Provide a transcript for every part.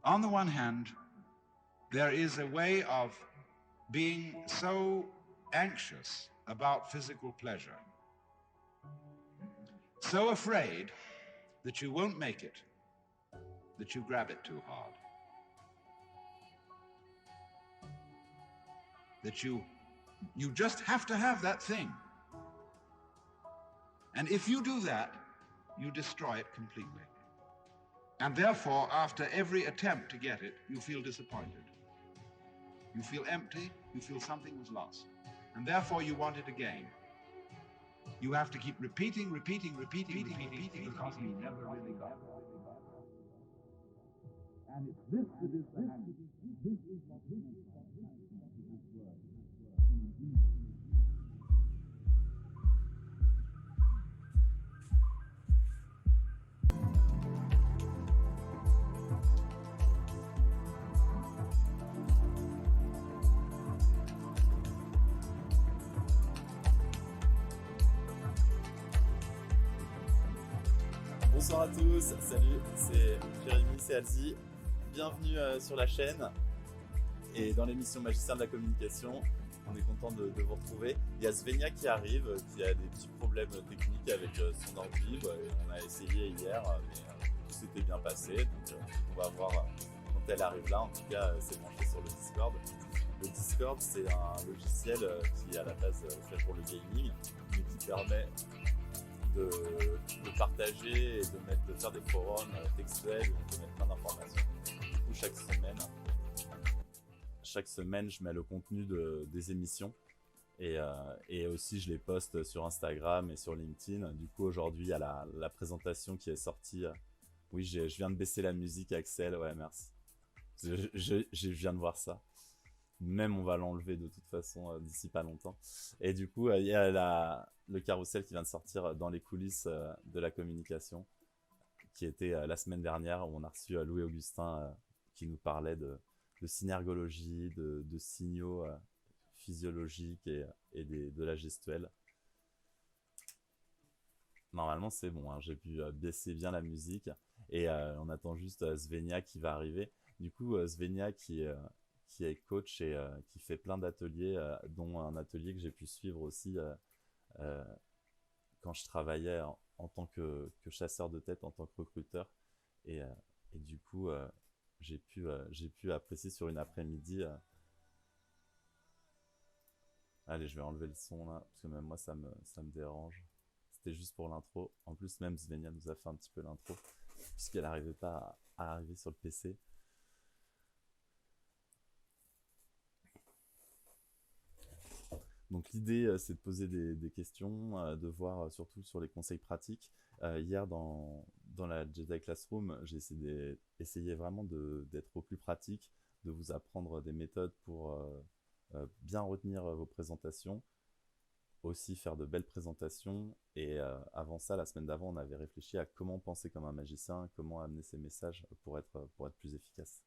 On the one hand, there is a way of being so anxious about physical pleasure, so afraid that you won't make it, that you grab it too hard, that you just have to have that thing. And if you do that, you destroy it completely. And therefore, after every attempt to get it, you feel disappointed. You feel empty, you feel something was lost. And therefore you want it again. You have to keep repeating, because you never really got it. And it's this that is the hand. This is what Bonsoir à tous, salut, c'est Jérémy, c'est Alzi. Bienvenue sur la chaîne et dans l'émission Magicien de la communication. On est content de vous retrouver. Il y a Svenia qui arrive, qui a des petits problèmes techniques avec son ordi. On a essayé hier, mais tout s'était bien passé. Donc on va voir quand elle arrive là. En tout cas, c'est branché sur le Discord. Le Discord, c'est un logiciel qui est à la base fait pour le gaming, mais qui permet de partager et de faire des forums textuels où on peut mettre plein d'informations. Du coup, chaque semaine, je mets le contenu des émissions et aussi je les poste sur Instagram et sur LinkedIn. Du coup, aujourd'hui, il y a la présentation qui est sortie. Oui, je viens de baisser la musique, Axel. Ouais, merci. Je viens de voir ça. Même on va l'enlever de toute façon d'ici pas longtemps. Et du coup, il y a le carrousel qui vient de sortir dans les coulisses de la communication, qui était la semaine dernière, où on a reçu Louis-Augustin qui nous parlait de synergologie, de signaux physiologiques et de la gestuelle. Normalement, c'est bon, hein, j'ai pu baisser bien la musique et on attend juste Svenia qui va arriver. Du coup, Svenia qui est coach et qui fait plein d'ateliers, dont un atelier que j'ai pu suivre aussi quand je travaillais en tant que chasseur de tête, en tant que recruteur. Et du coup, j'ai pu apprécier sur une après-midi. Allez, je vais enlever le son là, parce que même moi, ça me dérange. C'était juste pour l'intro. En plus, même Svenia nous a fait un petit peu l'intro, puisqu'elle n'arrivait pas à arriver sur le PC. Donc l'idée, c'est de poser des questions, de voir surtout sur les conseils pratiques. Hier, dans la Jedi Classroom, j'ai essayé vraiment d'être au plus pratique, de vous apprendre des méthodes pour bien retenir vos présentations, aussi faire de belles présentations. Et avant ça, la semaine d'avant, on avait réfléchi à comment penser comme un magicien, comment amener ses messages pour être plus efficace.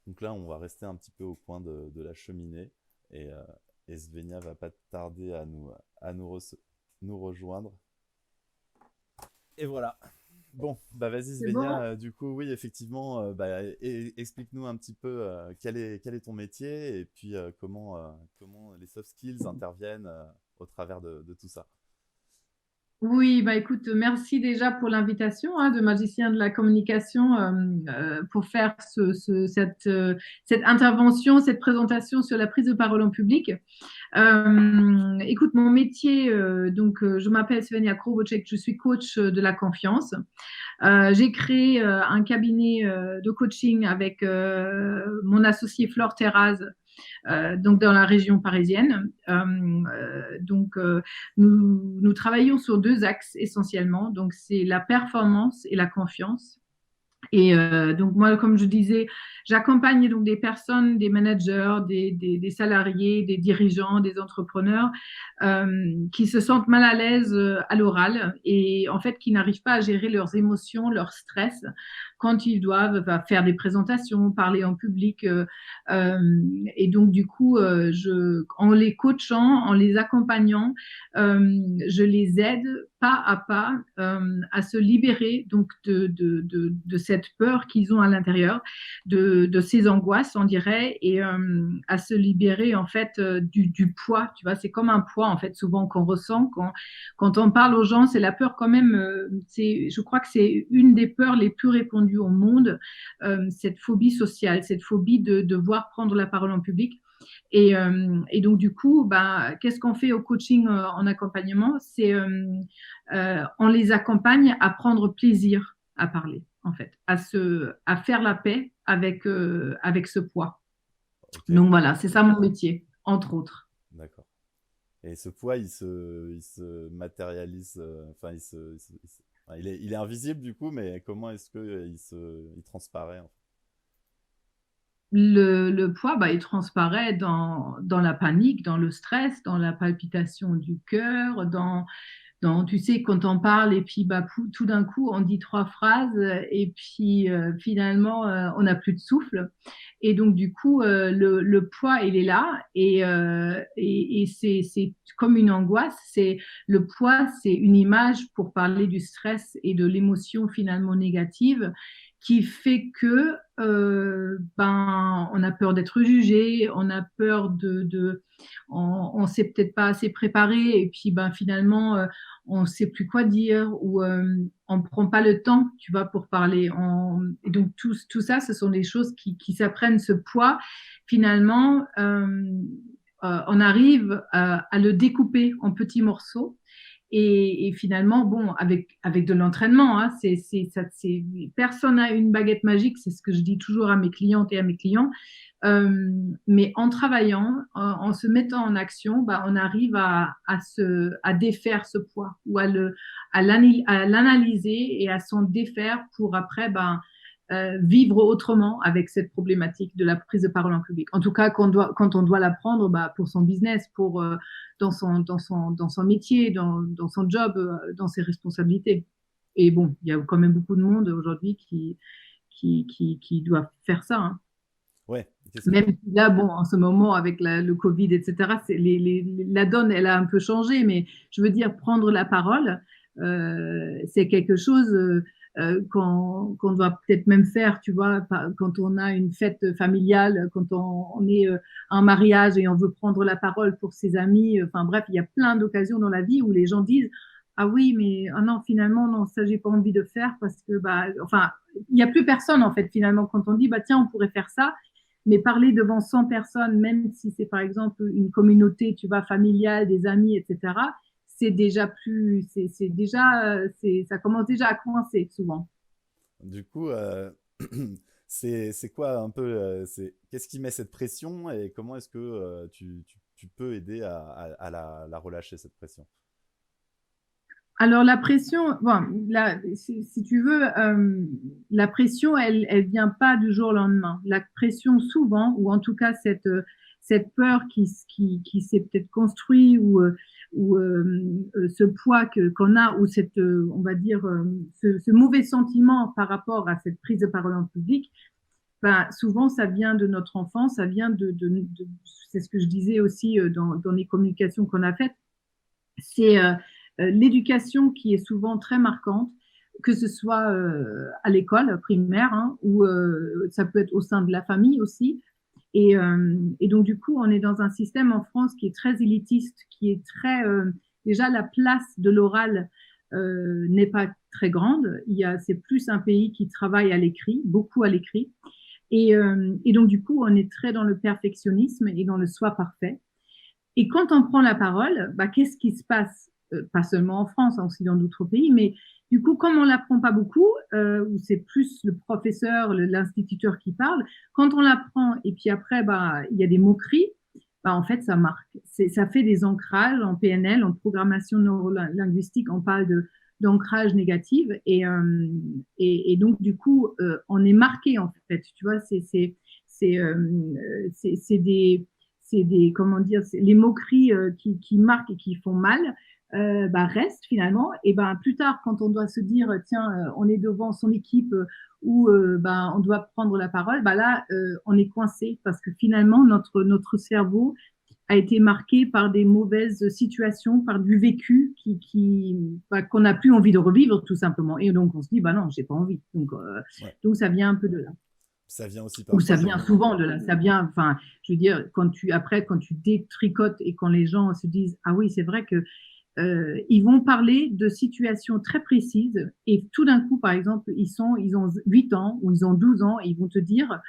Donc là, on va rester un petit peu au coin de la cheminée. Et Svenia va pas tarder à nous rejoindre. Et voilà. Bon, bah vas-y Svenia, bon. Du coup, oui, effectivement, explique-nous un petit peu quel est ton métier et puis comment les soft skills interviennent au travers de tout ça. Oui, bah écoute, merci déjà pour l'invitation de Magicien de la communication pour faire cette intervention, cette présentation sur la prise de parole en public. Écoute, mon métier, je m'appelle Svenia Krobocek, je suis coach de la confiance. J'ai créé un cabinet de coaching avec mon associé Flore Terraz, donc dans la région parisienne. Nous travaillons sur deux axes essentiellement. Donc, c'est la performance et la confiance. Et donc moi, comme je disais, j'accompagne donc des personnes, des managers, des salariés, des dirigeants, des entrepreneurs qui se sentent mal à l'aise à l'oral et en fait qui n'arrivent pas à gérer leurs émotions, leur stress quand ils doivent faire des présentations, parler en public. Et donc du coup, en les coachant, en les accompagnant, je les aide pas à pas à se libérer donc de cette peur qu'ils ont à l'intérieur, de ces angoisses, on dirait, et à se libérer en fait du poids. Tu vois, c'est comme un poids en fait souvent qu'on ressent quand on parle aux gens. C'est la peur quand même. Je crois que c'est une des peurs les plus répandues au monde, cette phobie sociale, cette phobie de devoir prendre la parole en public. Et donc, du coup, bah, qu'est-ce qu'on fait au coaching en accompagnement? On les accompagne à prendre plaisir à parler, en fait, à faire la paix avec ce poids. Ok, Donc voilà, c'est ça mon métier, entre autres. d'accord. Et ce poids, il se matérialise, enfin, enfin, il est invisible du coup, mais comment est-ce que il transparaît en fait? Le poids, bah, il transparaît dans la panique, dans le stress, dans la palpitation du cœur, tu sais, quand on parle et puis bah, tout d'un coup, on dit 3 phrases et puis finalement, on n'a plus de souffle. Et donc, du coup, le poids, il est là et c'est comme une angoisse. Le poids, c'est une image pour parler du stress et de l'émotion finalement négative qui fait que ben, on a peur d'être jugé, on a peur on s'est peut-être pas assez préparé et puis ben, finalement, on ne sait plus quoi dire ou on ne prend pas le temps, tu vois, pour parler. Et donc, tout ça, ce sont des choses qui s'apprennent ce poids. Finalement, on arrive à le découper en petits morceaux. Et finalement, bon, avec de l'entraînement, hein, personne n'a une baguette magique, c'est ce que je dis toujours à mes clientes et à mes clients. Mais en travaillant, en se mettant en action, bah, on arrive à défaire ce poids ou à l'analyser et à s'en défaire pour après bah, vivre autrement avec cette problématique de la prise de parole en public. En tout cas, quand on doit la prendre bah, pour son business, dans son métier, dans son job, dans ses responsabilités. Et bon, il y a quand même beaucoup de monde aujourd'hui qui doivent faire ça. Hein. Ouais, Même si là, bon, en ce moment, avec le Covid, etc., la donne, elle a un peu changé, mais je veux dire, prendre la parole, c'est quelque chose qu'on doit peut-être même faire, tu vois, quand on a une fête familiale, quand on est en mariage et on veut prendre la parole pour ses amis. Enfin bref, il y a plein d'occasions dans la vie où les gens disent, ah oui, mais ah non, finalement, non, ça, j'ai pas envie de faire parce que, bah, enfin, il n'y a plus personne, en fait, finalement, quand on dit, bah, tiens, on pourrait faire ça. Mais parler devant 100 personnes, même si c'est par exemple une communauté, tu vois, familiale, des amis, etc., c'est déjà plus, ça commence déjà à coincer souvent. du coup, c'est quoi un peu, qu'est-ce qui met cette pression et comment est-ce que tu peux aider à la relâcher cette pression? Alors la pression, bon, si tu veux, la pression, elle vient pas du jour au lendemain. La pression, souvent, ou en tout cas cette peur qui s'est peut-être construit ou ce poids qu'on a ou on va dire, ce mauvais sentiment par rapport à cette prise de parole en public, ben, souvent ça vient de notre enfance, ça vient c'est ce que je disais aussi dans les communications qu'on a faites, c'est l'éducation qui est souvent très marquante, que ce soit à l'école primaire hein, ou ça peut être au sein de la famille aussi. Et donc, du coup, on est dans un système en France qui est très élitiste, qui est très. Déjà, la place de l'oral n'est pas très grande. C'est plus un pays qui travaille à l'écrit, beaucoup à l'écrit. Et donc, du coup, on est très dans le perfectionnisme et dans le soi parfait. Et quand on prend la parole, bah, qu'est-ce qui se passe pas seulement en France, aussi dans d'autres pays, mais du coup, comme on ne l'apprend pas beaucoup, où c'est plus le professeur, l'instituteur qui parle, quand on l'apprend et puis après, bah, il y a des moqueries, bah, en fait, ça marque. Ça fait des ancrages en PNL, en programmation neurolinguistique, on parle d'ancrage négatif et donc du coup on est marqué en fait tu vois c'est des comment dire les moqueries qui marquent et qui font mal bah, restent finalement et ben plus tard quand on doit se dire tiens on est devant son équipe ou bah, on doit prendre la parole bah là on est coincé parce que finalement notre cerveau a été marqué par des mauvaises situations, par du vécu qu'on n'a plus envie de revivre tout simplement. Et donc on se dit, bah non, j'ai pas envie. Donc ça vient un peu de là. Ça vient aussi Ou parfois ça vient souvent de là. Ça vient, enfin, je veux dire, quand tu détricotes et quand les gens se disent, ah oui, c'est vrai que ils vont parler de situations très précises et tout d'un coup, par exemple, ils ont 8 ans ou ils ont 12 ans et ils vont te dire,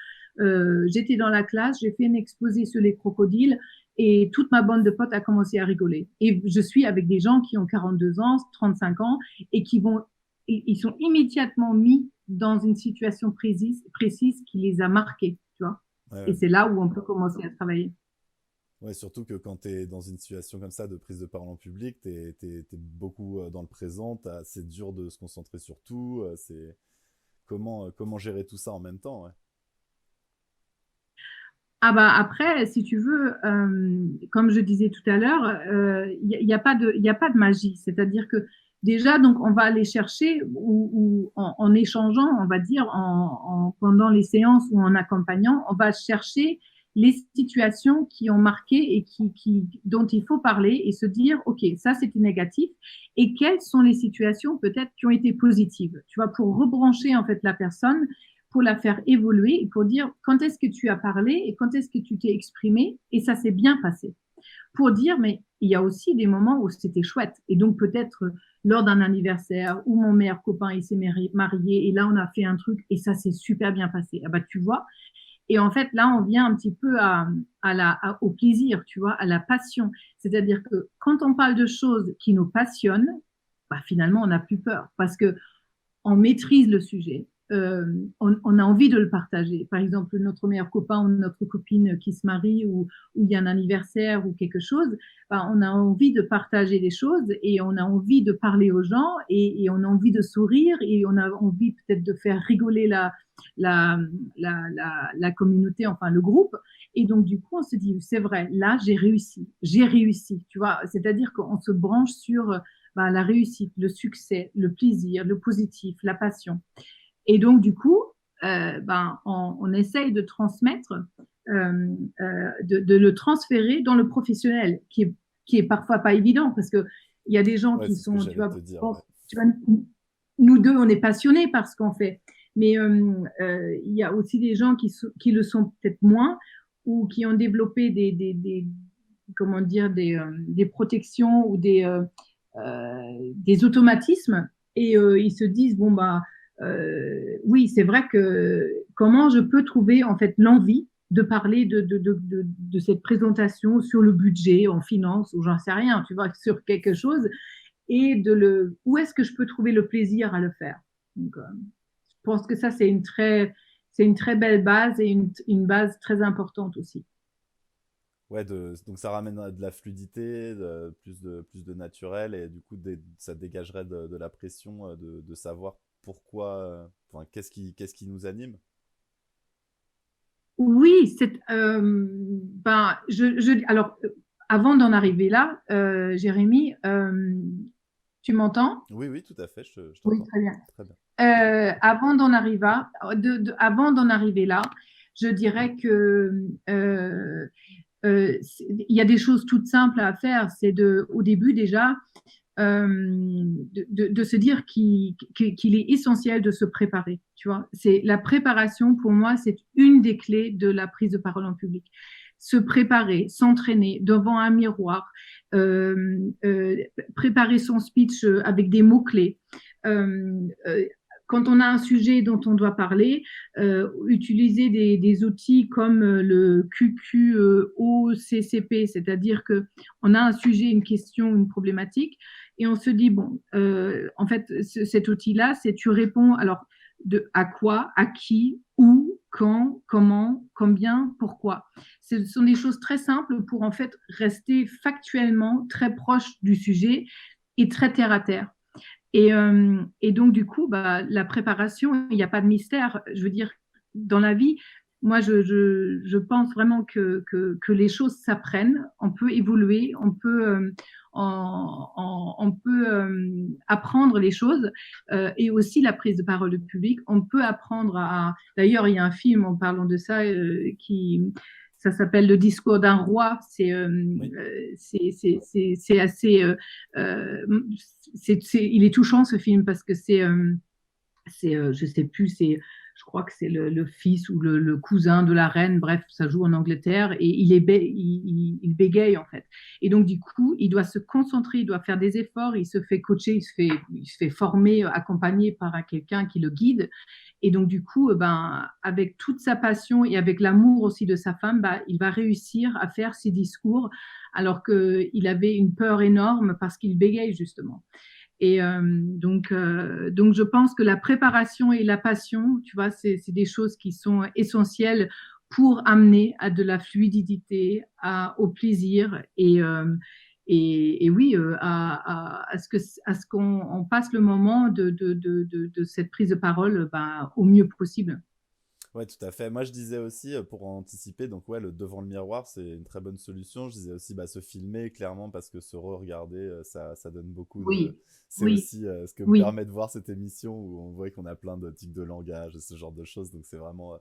j'étais dans la classe, j'ai fait une exposé sur les crocodiles et toute ma bande de potes a commencé à rigoler. Et je suis avec des gens qui ont 42 ans, 35 ans et ils sont immédiatement mis dans une situation précise qui les a marqués, tu vois. Ouais, Et c'est là où on peut commencer à travailler. ouais, surtout que quand tu es dans une situation comme ça de prise de parole en public, tu es beaucoup dans le présent, c'est dur de se concentrer sur tout, c'est comment gérer tout ça en même temps, ouais. Ah bah après, si tu veux, comme je disais tout à l'heure, il y a pas de magie. C'est-à-dire que déjà, donc, on va aller chercher ou en échangeant, on va dire, pendant les séances ou en accompagnant, on va chercher les situations qui ont marqué et dont il faut parler et se dire, OK, ça c'était négatif. Et quelles sont les situations peut-être qui ont été positives, tu vois, pour rebrancher en fait la personne pour la faire évoluer et pour dire quand est-ce que tu as parlé et quand est-ce que tu t'es exprimé et ça s'est bien passé. Pour dire, mais il y a aussi des moments où c'était chouette. Et donc peut-être lors d'un anniversaire où mon meilleur copain il s'est marié et là on a fait un truc et ça s'est super bien passé. Ah bah tu vois. Et en fait là on vient un petit peu au plaisir, tu vois, à la passion. C'est-à-dire que quand on parle de choses qui nous passionnent, bah, finalement on n'a plus peur parce que on maîtrise le sujet. On a envie de le partager. Par exemple, notre meilleur copain ou notre copine qui se marie ou il y a un anniversaire ou quelque chose, ben, on a envie de partager des choses et on a envie de parler aux gens et on a envie de sourire et on a envie peut-être de faire rigoler la, la communauté, enfin le groupe. Et donc, du coup, on se dit, c'est vrai, là, j'ai réussi, tu vois. C'est-à-dire qu'on se branche sur ben, la réussite, le succès, le plaisir, le positif, la passion. Et donc, du coup, ben, on essaye de transmettre, de le transférer dans le professionnel, qui est parfois pas évident, parce qu'il y a des gens Ouais, qui c'est ce que sont, j'allais te dire, ouais. tu vois, nous deux, on est passionnés par ce qu'on fait, mais il y a aussi des gens qui le sont peut-être moins, ou qui ont développé comment dire, des protections ou des automatismes, et ils se disent, bon, bah, oui, c'est vrai que comment je peux trouver en fait l'envie de parler de cette présentation sur le budget, en finance, ou j'en sais rien, tu vois, sur quelque chose, et où est-ce que je peux trouver le plaisir à le faire. Donc, je pense que ça, c'est une très belle base et une base très importante aussi. Ouais, donc ça ramène de la fluidité, plus de naturel, et du coup, ça dégagerait de la pression de savoir pourquoi, enfin, qu'est-ce qui nous anime. Oui, ben, alors, avant d'en arriver là, Jérémy, tu m'entends? Oui, oui, tout à fait, je Oui, t'entends. très bien. Très bien. Avant d'en arriver là, je dirais que il y a des choses toutes simples à faire. C'est au début déjà, de se dire qu'il est essentiel de se préparer. Tu vois, c'est la préparation pour moi, c'est une des clés de la prise de parole en public. Se préparer, s'entraîner devant un miroir, euh, euh, préparer son speech avec des mots clés. Euh, euh, quand on a un sujet dont on doit parler, utiliser des outils comme le QQOCCP, c'est-à-dire que on a un sujet, une question, une problématique, et on se dit, bon, en fait, cet outil-là, c'est tu réponds alors à quoi, à qui, où, quand, comment, combien, pourquoi. Ce sont des choses très simples pour en fait rester factuellement très proche du sujet et très terre à terre. Et donc, du coup, bah, la préparation, il n'y a pas de mystère. Je veux dire, dans la vie, moi, je pense vraiment que les choses s'apprennent. On peut évoluer, on peut apprendre les choses et aussi la prise de parole publique. On peut apprendre à. D'ailleurs, il y a un film en parlant de ça ça s'appelle Le discours d'un roi. Oui. C'est assez, il est touchant ce film parce que je sais plus, je crois que c'est le fils ou le cousin de la reine, bref, ça joue en Angleterre, et il bégaye en fait. Et donc du coup, il doit se concentrer, il doit faire des efforts, il se fait coacher, il se fait former, accompagner par quelqu'un qui le guide. Et donc du coup, avec toute sa passion et avec l'amour aussi de sa femme, il va réussir à faire ses discours alors qu'il avait une peur énorme parce qu'il bégaye justement. Et donc, je pense que la préparation et la passion, tu vois, c'est des choses qui sont essentielles pour amener à de la fluidité, au plaisir et oui, à ce qu'on passe le moment de cette prise de parole au mieux possible. Ouais, tout à fait. Moi, je disais aussi, pour anticiper, donc ouais, le devant le miroir, c'est une très bonne solution. Je disais aussi, se filmer, clairement, parce que se re-regarder, ça donne beaucoup de... Oui, C'est oui, aussi ce que me oui, permet de voir cette émission où on voit qu'on a plein de tics de langage et ce genre de choses. Donc, c'est vraiment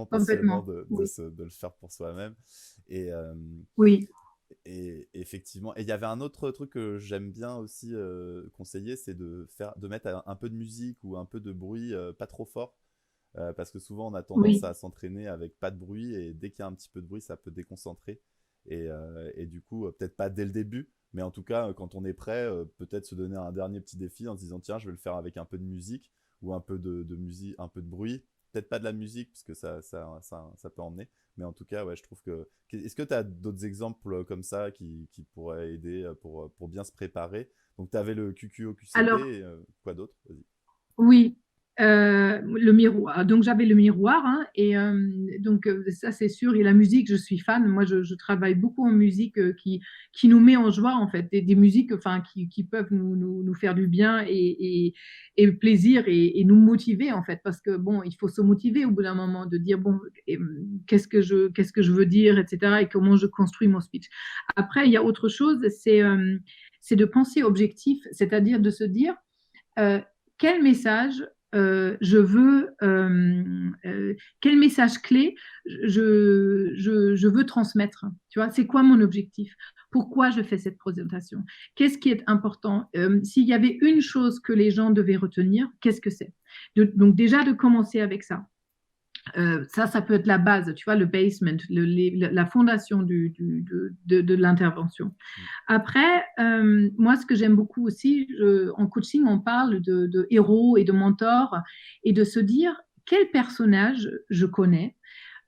passionnant complètement. Oui, de le faire pour soi-même. Et, euh, oui. et effectivement, et il y avait un autre truc que j'aime bien aussi conseiller, c'est de mettre un peu de musique ou un peu de bruit pas trop fort parce que souvent on a tendance Oui, à s'entraîner avec pas de bruit et dès qu'il y a un petit peu de bruit ça peut déconcentrer et du coup peut-être pas dès le début mais en tout cas quand on est prêt peut-être se donner un dernier petit défi en se disant tiens je vais le faire avec un peu de musique ou un peu de musique, un peu de bruit, peut-être pas de la musique parce que ça peut emmener mais en tout cas ouais je trouve que est-ce que tu as d'autres exemples comme ça qui pourraient aider pour bien se préparer, donc tu avais le QQO QCP alors et, quoi d'autre, vas-y. oui, le miroir. Donc j'avais le miroir, hein, et donc ça c'est sûr. Et la musique, je suis fan. Moi, je travaille beaucoup en musique qui nous met en joie en fait, des musiques, enfin qui peuvent nous faire du bien et plaisir et nous motiver en fait, parce que bon, il faut se motiver au bout d'un moment de dire bon, qu'est-ce que je veux dire, etc. Et comment je construis mon speech. Après, il y a autre chose, c'est de penser objectif, c'est-à-dire de se dire euh, quel message je veux, quel message clé je veux transmettre. Tu vois, c'est quoi mon objectif? Pourquoi je fais cette présentation? Qu'est-ce qui est important? S'il y avait une chose que les gens devaient retenir, qu'est-ce que c'est? Donc déjà de commencer avec ça. Ça peut être la base, tu vois, le basement, la fondation de l'intervention. Mm. Après, moi, ce que j'aime beaucoup aussi, en coaching, on parle de héros et de mentors et de se dire quel personnage je connais,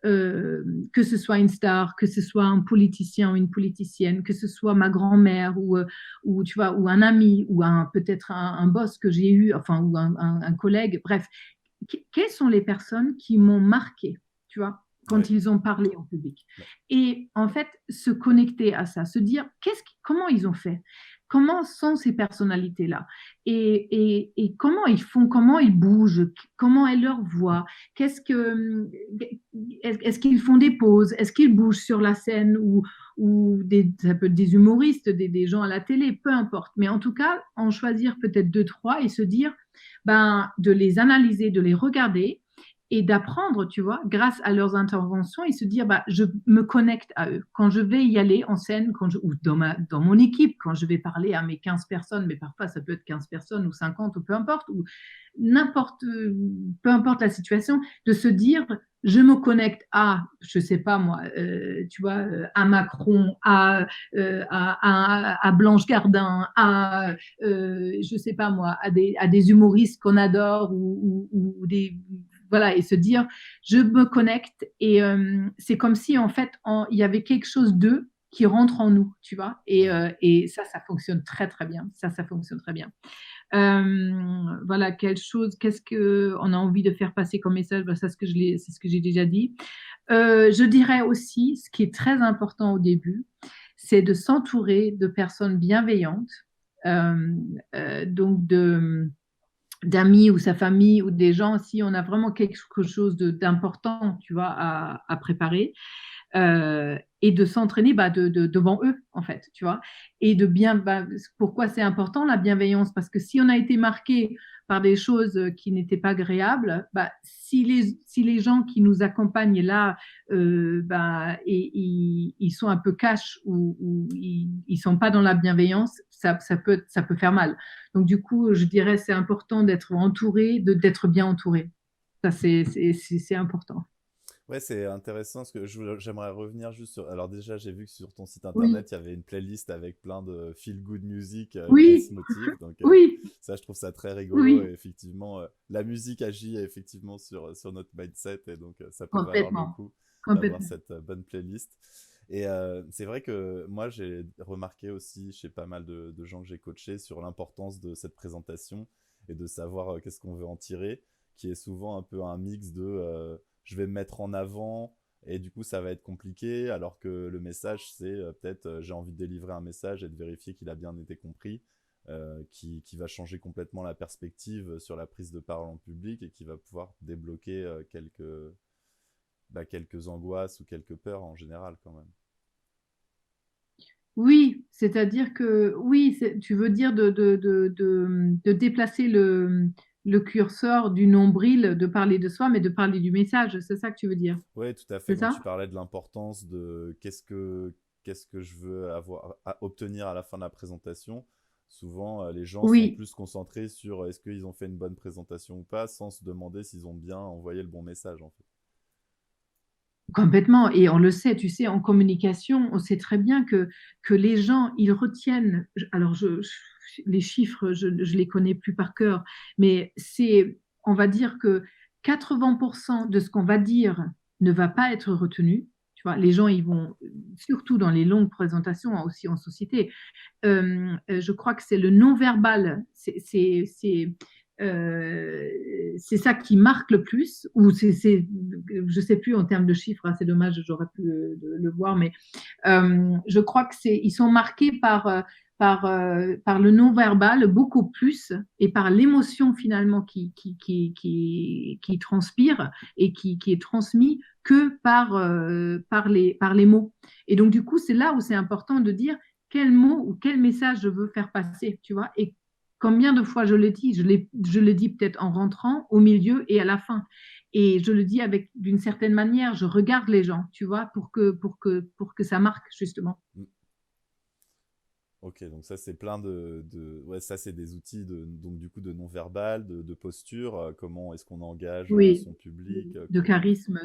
que ce soit une star, que ce soit un politicien ou une politicienne, que ce soit ma grand-mère ou tu vois, ou un ami ou peut-être un boss que j'ai eu, enfin, ou un collègue, bref, quelles sont les personnes qui m'ont marqué, tu vois, quand Ouais. ils ont parlé en public. Bah, Et en fait, se connecter à ça, se dire comment ils ont fait, comment sont ces personnalités-là, et comment ils font, comment ils bougent, comment est leur voix, est-ce qu'ils font des pauses, est-ce qu'ils bougent sur la scène ça peut être des humoristes, des gens à la télé, peu importe. Mais en tout cas, en choisir peut-être deux, trois et se dire, de les analyser, de les regarder et d'apprendre, tu vois, grâce à leurs interventions et se dire, je me connecte à eux. Quand je vais y aller en scène, ou dans mon équipe, quand je vais parler à mes 15 personnes, mais parfois ça peut être 15 personnes ou 50 ou peu importe, ou peu importe la situation, de se dire, je me connecte à, je sais pas moi, tu vois, à Macron, à Blanche Gardin, je sais pas moi, à des humoristes qu'on adore ou des voilà, et se dire je me connecte et c'est comme si en fait il y avait quelque chose d'eux qui rentre en nous, tu vois, mhm. et ça fonctionne très très bien, ça fonctionne très bien. Voilà, qu'est-ce qu'on a envie de faire passer comme message, c'est ce que j'ai déjà dit. Je dirais aussi, ce qui est très important au début, c'est de s'entourer de personnes bienveillantes, donc d'amis ou sa famille ou des gens, si on a vraiment quelque chose d'important, tu vois, à préparer, et de s'entraîner devant eux, en fait, tu vois. Et pourquoi c'est important la bienveillance? Parce que si on a été marqué par des choses qui n'étaient pas agréables, bah, si les gens qui nous accompagnent là, bah, ils sont un peu cash ou ils sont pas dans la bienveillance, ça peut faire mal. Donc du coup, je dirais c'est important d'être entouré, d'être bien entouré. Ça, c'est important. Ouais, c'est intéressant parce que j'aimerais revenir juste sur. Alors, déjà, j'ai vu que sur ton site Oui, internet, il y avait une playlist avec plein de feel good music qui oui, se motivent. Donc, oui, ça, je trouve ça très rigolo. Et oui, effectivement, la musique agit effectivement sur notre mindset. Et donc, ça peut valoir le complètement, coup d'avoir complètement. cette bonne playlist. Et c'est vrai que moi, j'ai remarqué aussi chez pas mal de gens que j'ai coachés sur l'importance de cette présentation et de savoir qu'est-ce qu'on veut en tirer, qui est souvent un peu un mix de je vais me mettre en avant et du coup ça va être compliqué, alors que le message c'est peut-être j'ai envie de délivrer un message et de vérifier qu'il a bien été compris, qui va changer complètement la perspective sur la prise de parole en public et qui va pouvoir débloquer quelques angoisses ou quelques peurs en général quand même. Oui, c'est-à-dire que oui, tu veux dire de déplacer le curseur du nombril, de parler de soi, mais de parler du message. C'est ça que tu veux dire, Oui, tout à fait. c'est Quand ça? tu parlais de l'importance de qu'est-ce que je veux obtenir à la fin de la présentation, souvent les gens sont Oui, plus concentrés sur est-ce qu'ils ont fait une bonne présentation ou pas, sans se demander s'ils ont bien envoyé le bon message en fait. complètement. Et on le sait, tu sais, en communication, on sait très bien que les gens, ils retiennent. Alors, les chiffres, je les connais plus par cœur, mais on va dire que 80% de ce qu'on va dire ne va pas être retenu. Tu vois, les gens, ils vont, surtout dans les longues présentations, hein, aussi en société, je crois que c'est le non-verbal, euh, c'est ça qui marque le plus, ou je sais plus en termes de chiffres, hein, c'est dommage, j'aurais pu le voir, mais je crois que ils sont marqués par le non-verbal beaucoup plus et par l'émotion finalement qui transpire et qui est transmise que par les mots. Et donc, du coup, c'est là où c'est important de dire quel mot ou quel message je veux faire passer, tu vois. Et combien de fois je le dis, je le dis peut-être en rentrant, au milieu et à la fin. Et je le dis avec d'une certaine manière, je regarde les gens, tu vois, pour que ça marque justement. Mm. Ok, donc ça c'est plein ouais, ça c'est des outils donc du coup de non-verbal, de posture, comment est-ce qu'on engage Oui, son public, de charisme,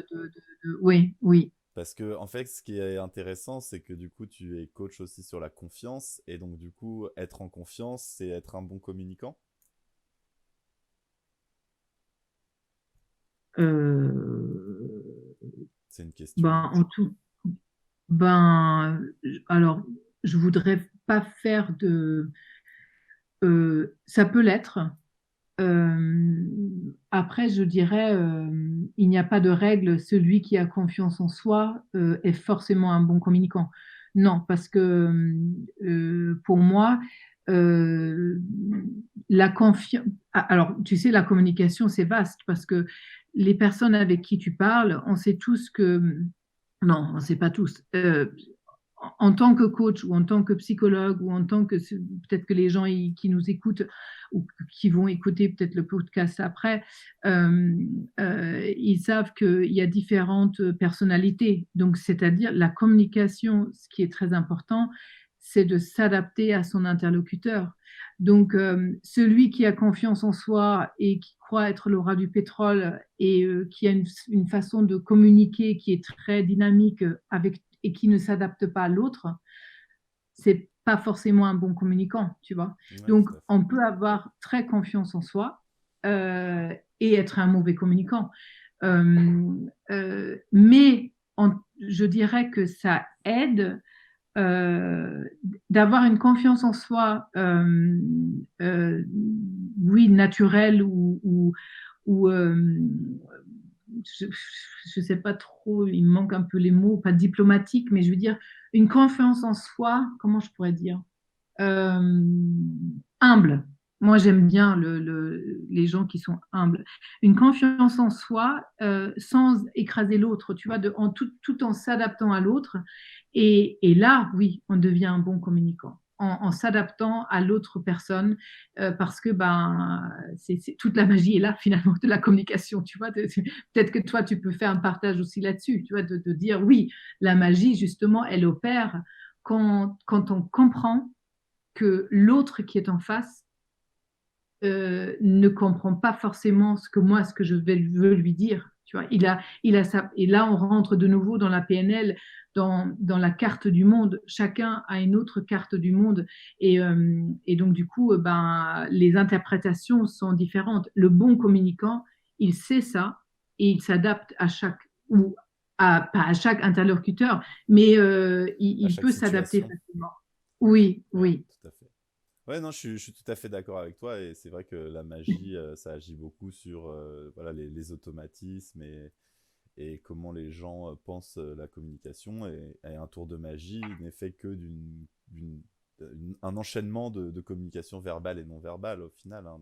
oui, oui. Parce que, en fait, ce qui est intéressant, c'est que du coup, tu es coach aussi sur la confiance. Et donc, du coup, être en confiance, c'est être un bon communicant. Euh, C'est une question. ben, en tout, ben, alors, je voudrais pas faire ça peut l'être. Euh, Après, je dirais, il n'y a pas de règle. Celui qui a confiance en soi est forcément un bon communicant. Non, parce que pour moi, euh, la confiance. Alors, tu sais, la communication, c'est vaste parce que les personnes avec qui tu parles, on sait tous que. Non, on ne sait pas tous. En tant que coach ou en tant que psychologue ou en tant que peut-être que les gens qui nous écoutent ou qui vont écouter peut-être le podcast après, ils savent qu'il y a différentes personnalités. Donc, c'est-à-dire la communication, ce qui est très important, c'est de s'adapter à son interlocuteur. Donc, celui qui a confiance en soi et qui croit être le roi du pétrole et qui a une façon de communiquer qui est très dynamique et qui ne s'adapte pas à l'autre, c'est pas forcément un bon communicant, tu vois. Ouais, Donc, tout à fait. on peut avoir très confiance en soi et être un mauvais communicant. Euh, mais je dirais que ça aide d'avoir une confiance en soi, euh, oui, naturelle ou je ne sais pas trop, il me manque un peu les mots, pas diplomatique, mais je veux dire une confiance en soi, comment je pourrais dire euh, humble. Moi, j'aime bien les gens qui sont humbles. Une confiance en soi sans écraser l'autre, tu vois, tout en s'adaptant à l'autre. Et là, oui, on devient un bon communicant. en s'adaptant à l'autre personne, parce que toute la magie est là finalement de la communication, tu vois. Peut-être que toi, tu peux faire un partage aussi là-dessus, tu vois, de dire oui, la magie, justement, elle opère quand on comprend que l'autre qui est en face ne comprend pas forcément ce que je veux lui dire. Tu vois, il a ça. Et là, on rentre de nouveau dans la PNL, dans la carte du monde. Chacun a une autre carte du monde. Et donc, du coup, les interprétations sont différentes. Le bon communicant, il sait ça et il s'adapte à chaque, ou pas à chaque interlocuteur, mais À il chaque peut s'adapter situation. facilement. Oui, Ouais, oui. tout à fait. Ouais, non, je suis tout à fait d'accord avec toi et c'est vrai que la magie, ça agit beaucoup sur voilà, les automatismes et comment les gens pensent la communication et un tour de magie n'est fait que un enchaînement de communication verbale et non verbale au final, hein.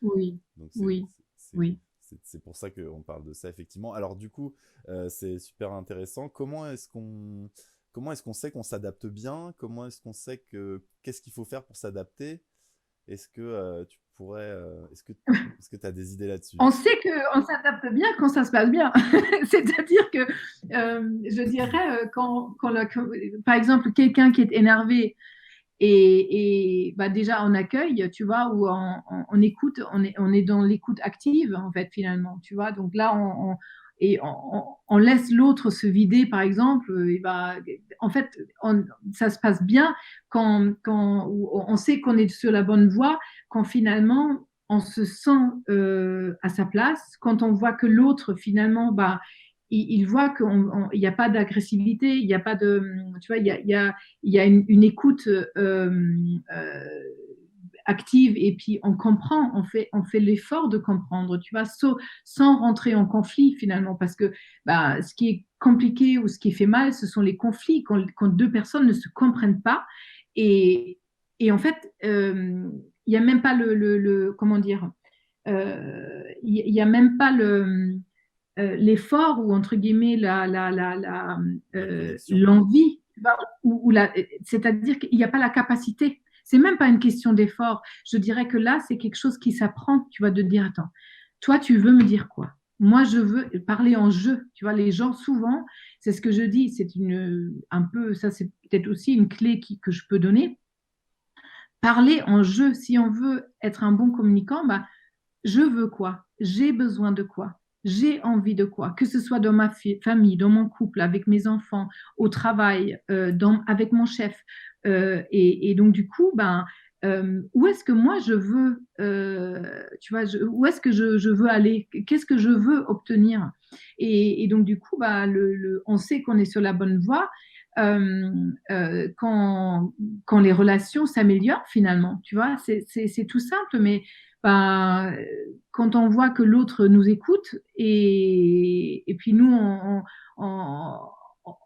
Oui, Donc oui, oui. c'est pour ça qu'on parle de ça effectivement. Alors du coup, c'est super intéressant. Comment est-ce qu'on sait qu'on s'adapte bien? Comment est-ce qu'on sait qu'est-ce qu'il faut faire pour s'adapter? Est-ce que tu pourrais, est-ce que tu as des idées là-dessus? On sait qu'on s'adapte bien quand ça se passe bien. C'est-à-dire que, je dirais, par exemple, quelqu'un qui est énervé déjà on accueille, tu vois, ou on écoute, on est dans l'écoute active, en fait, finalement, tu vois. Donc là, on laisse l'autre se vider, par exemple, en fait, ça se passe bien quand on sait qu'on est sur la bonne voie, quand finalement on se sent à sa place, quand on voit que l'autre, finalement, il voit qu'il n'y a pas d'agressivité, il n'y a pas de, tu vois, il y a une écoute active et puis on comprend, on fait l'effort de comprendre, tu vois, sans rentrer en conflit finalement, parce que ce qui est compliqué ou ce qui fait mal, ce sont les conflits, quand deux personnes ne se comprennent pas et, en fait, il n'y a même pas comment dire, il n'y a même pas l'effort ou entre guillemets La connexion? l'envie, c'est-à-dire qu'il n'y a pas la capacité. C'est même pas une question d'effort. Je dirais que là, c'est quelque chose qui s'apprend. Tu vas te dire, attends, toi, tu veux me dire quoi? Moi, je veux parler en jeu. Tu vois, les gens, souvent, c'est ce que je dis, un peu, ça, c'est peut-être aussi une clé que je peux donner. Parler en jeu, si on veut être un bon communicant, je veux quoi? J'ai besoin de quoi? J'ai envie de quoi? Que ce soit dans ma famille, dans mon couple, avec mes enfants, au travail, avec mon chef. Et donc, du coup, où est-ce que moi je veux, tu vois, où est-ce que je veux aller? Qu'est-ce que je veux obtenir? Et donc, du coup, on sait qu'on est sur la bonne voie. euh, quand les relations s'améliorent finalement, tu vois, c'est tout simple, mais ben, quand on voit que l'autre nous écoute et puis nous, on,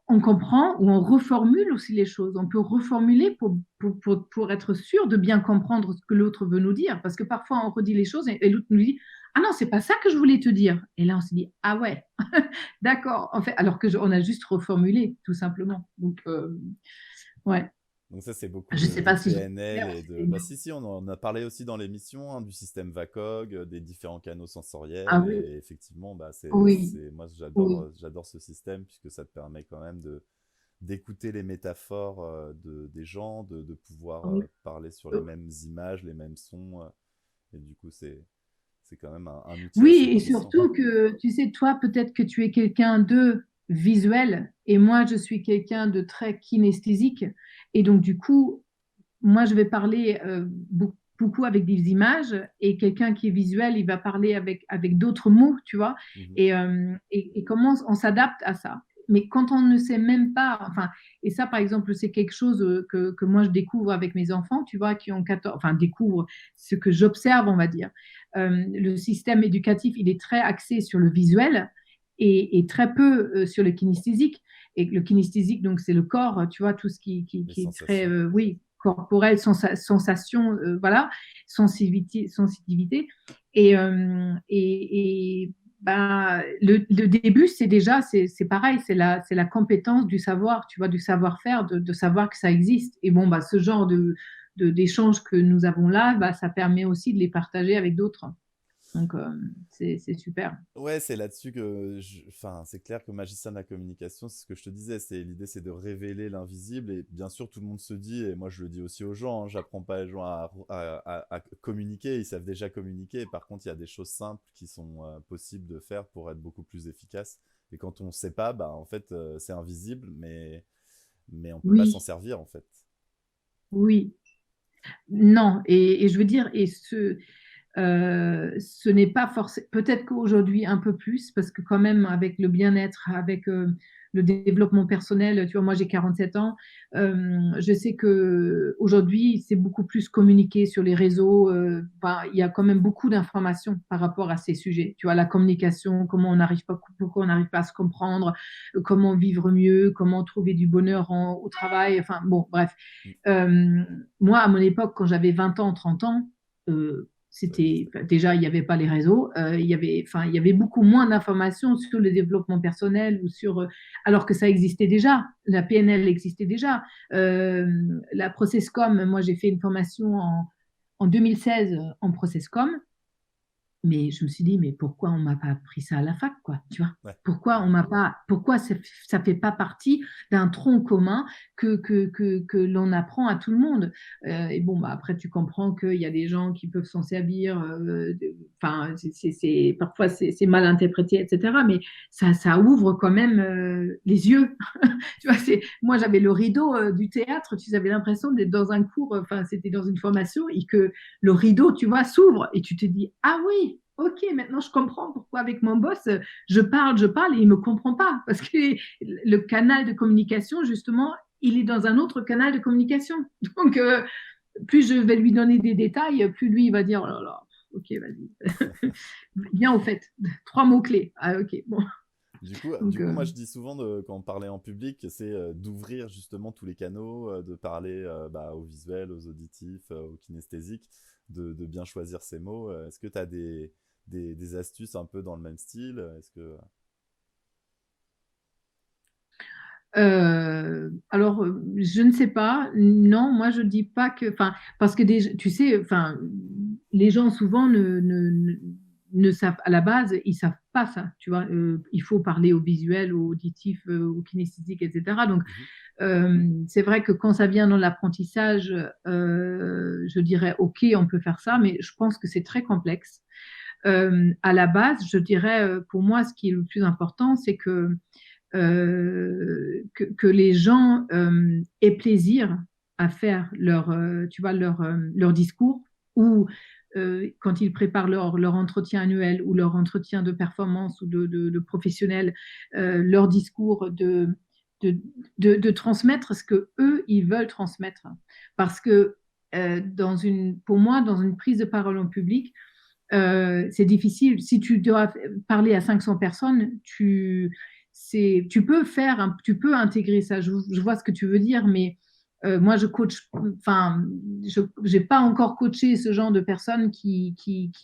on comprend ou on reformule aussi les choses. On peut reformuler pour être sûr de bien comprendre ce que l'autre veut nous dire. Parce que parfois, on redit les choses et l'autre nous dit, ah non, c'est pas ça que je voulais te dire. Et là, on se dit, ah ouais, d'accord. En fait, alors que on a juste reformulé, tout simplement. Donc, ouais. Donc ça, c'est beaucoup Je sais de pas si je... PNL et de... Bah si, si, on en a parlé aussi dans l'émission, hein, du système VACOG, des différents canaux Ah sensoriels. oui, Et effectivement, bah, oui, moi, oui. j'adore ce système puisque ça te permet quand même d'écouter les métaphores des gens, de pouvoir Oui. parler sur les mêmes images, les mêmes sons. Et du coup, c'est quand même un outil assez Oui, et puissant. surtout que, tu sais, toi, peut-être que tu es quelqu'un de visuel et moi, je suis quelqu'un de très kinesthésique. Et donc, du coup, moi, je vais parler beaucoup avec des images et quelqu'un qui est visuel, il va parler avec d'autres mots, tu vois, Mhm. et comment on s'adapte à ça. Mais quand on ne sait même pas, enfin, et ça, par exemple, c'est quelque chose que moi, je découvre avec mes enfants, tu vois, qui ont 14, enfin, découvre ce que j'observe, on va dire. Le système éducatif, il est très axé sur le visuel et très peu sur le kinesthésique. Et le kinesthésique, donc, c'est le corps, tu vois, tout ce Les qui est très, sensations. oui, corporel, sensation, voilà, sensibilité. Et le début, c'est pareil, c'est la compétence du savoir, tu vois, du savoir-faire, de savoir que ça existe. Et bon, ce genre d'échanges que nous avons là, ça permet aussi de les partager avec d'autres. Donc, c'est super. Ouais, c'est là-dessus que, enfin, c'est clair que magicien de la communication, c'est ce que je te disais, l'idée, c'est de révéler l'invisible et bien sûr, tout le monde se dit, et moi je le dis aussi aux gens, hein, j'apprends pas les gens à communiquer, ils savent déjà communiquer. Par contre, il y a des choses simples qui sont possibles de faire pour être beaucoup plus efficaces. Et quand on ne sait pas, en fait, c'est invisible, mais on peut pas s'en Oui, servir en fait. oui. Non, et je veux dire, ce n'est pas forcément, peut-être qu'aujourd'hui un peu plus, parce que quand même avec le bien-être, avec le développement personnel, tu vois, moi j'ai 47 ans, je sais que aujourd'hui c'est beaucoup plus communiqué sur les réseaux, il y a quand même beaucoup d'informations par rapport à ces sujets, tu vois, la communication, comment on n'arrive pas, pourquoi on n'arrive pas à se comprendre, comment vivre mieux, comment trouver du bonheur au travail, enfin bon, bref. Mm. Euh, Moi, à mon époque, quand j'avais 20 ans, 30 ans, Ça existe. déjà, il n'y avait pas les réseaux, il y avait beaucoup moins d'informations sur le développement personnel ou alors que ça existait déjà. La PNL existait déjà. La Processcom, moi, j'ai fait une formation en 2016 en Processcom. Mais je me suis dit, mais pourquoi on m'a pas appris ça à la fac, quoi, tu vois? Ouais. Pourquoi on m'a pas, pourquoi ça fait pas partie d'un tronc commun que l'on apprend à tout le monde? Et bon, après, tu comprends qu'il y a des gens qui peuvent s'en servir, enfin, parfois c'est mal interprété, etc. Mais ça ouvre quand même les yeux. Tu vois, moi, j'avais le rideau du théâtre, tu avais l'impression d'être dans un cours, enfin, c'était dans une formation, et que le rideau, tu vois, s'ouvre, et tu te dis, ah oui, ok, maintenant je comprends pourquoi avec mon boss, je parle, et il ne me comprend pas, parce que le canal de communication, justement, il est dans un autre canal de communication. Donc, plus je vais lui donner des détails, plus lui, il va dire, oh là là, ok, vas-y. Bien, au fait, 3 mots-clés. Ah, ok, bon. Donc, Du coup, moi, je dis souvent, quand on parlait en public, c'est d'ouvrir justement tous les canaux, de parler aux visuels, aux auditifs, aux kinesthésiques, de bien choisir ses mots. Est-ce que tu as des astuces un peu dans le même style? Est-ce que... Alors, je ne sais pas. Non, moi, je dis pas que. Enfin, parce que tu sais, enfin, les gens souvent ne savent, à la base, ils savent pas ça. Tu vois, il faut parler au visuel, au auditif, au kinesthésique, etc. Donc, Mhm. c'est vrai que quand ça vient dans l'apprentissage, je dirais, OK, on peut faire ça, mais je pense que c'est très complexe. À la base, je dirais, pour moi, ce qui est le plus important, c'est que les gens aient plaisir à faire tu vois, leur discours ou quand ils préparent leur entretien annuel ou leur entretien de performance ou de professionnel, leur discours de, de transmettre ce que eux ils veulent transmettre. Parce que pour moi, dans une prise de parole en public, c'est difficile. Si tu dois parler à 500 personnes, tu peux intégrer ça. Je vois ce que tu veux dire, mais moi, je coach, enfin, je n'ai pas encore coaché ce genre de personnes qui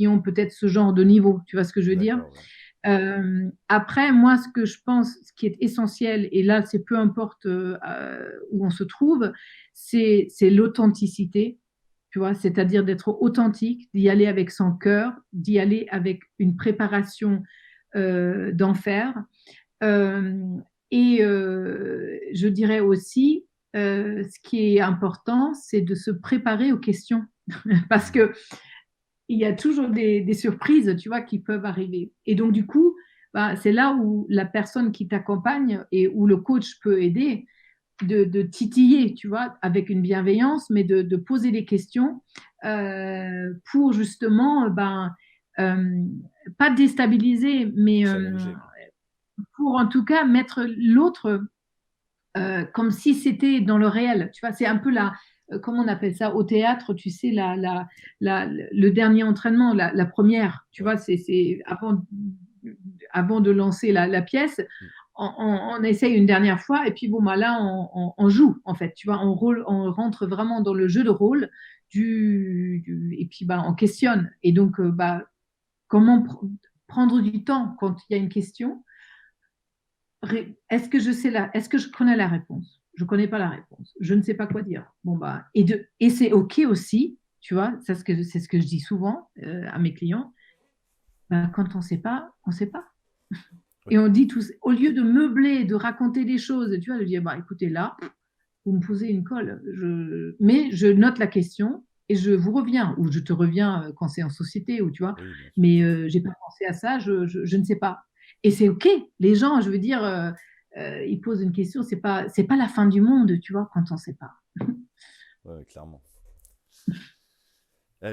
ont peut-être ce genre de niveau. Tu vois ce que je veux dire? D'accord, ouais. Après, moi, ce que je pense, ce qui est essentiel, et là, c'est peu importe où on se trouve, c'est l'authenticité, tu vois, c'est-à-dire d'être authentique, d'y aller avec son cœur, d'y aller avec une préparation d'enfer. Euh, et je dirais aussi, ce qui est important, c'est de se préparer aux questions, parce Mhm. que il y a toujours des surprises, tu vois, qui peuvent arriver. Et donc, du coup, c'est là où la personne qui t'accompagne et où le coach peut aider de titiller, tu vois, avec une bienveillance, mais de poser des questions pour justement, euh, pas déstabiliser, mais Challenger, quoi. pour en tout cas mettre l'autre comme si c'était dans le réel. Tu vois, c'est un peu comment on appelle ça au théâtre, tu sais, le dernier entraînement, la première, tu Ouais. vois, c'est avant de lancer la pièce, Mm. on essaye une dernière fois et puis bon, là, on joue, en fait, tu vois, on rentre vraiment dans le jeu de rôle et puis on questionne. Et donc, comment prendre du temps quand il y a une question. Est-ce que je connais la réponse? Je ne connais pas la réponse. Je ne sais pas quoi dire. Bon, bah, et c'est OK aussi, tu vois, c'est ce que je dis souvent à mes clients. Bah, quand on ne sait pas, on ne sait pas. Oui. Et on dit tous, au lieu de meubler, de raconter des choses, tu vois, de dire, bah, écoutez, là, vous me posez une colle. Mais je note la question et je vous reviens, ou je te reviens quand c'est en société, ou tu vois, Oui, bien sûr. mais je n'ai pas pensé à ça, je ne sais pas. Et c'est OK. Les gens, je veux dire, ils posent une question, c'est pas la fin du monde, tu vois, quand on ne sait pas. Ouais, clairement.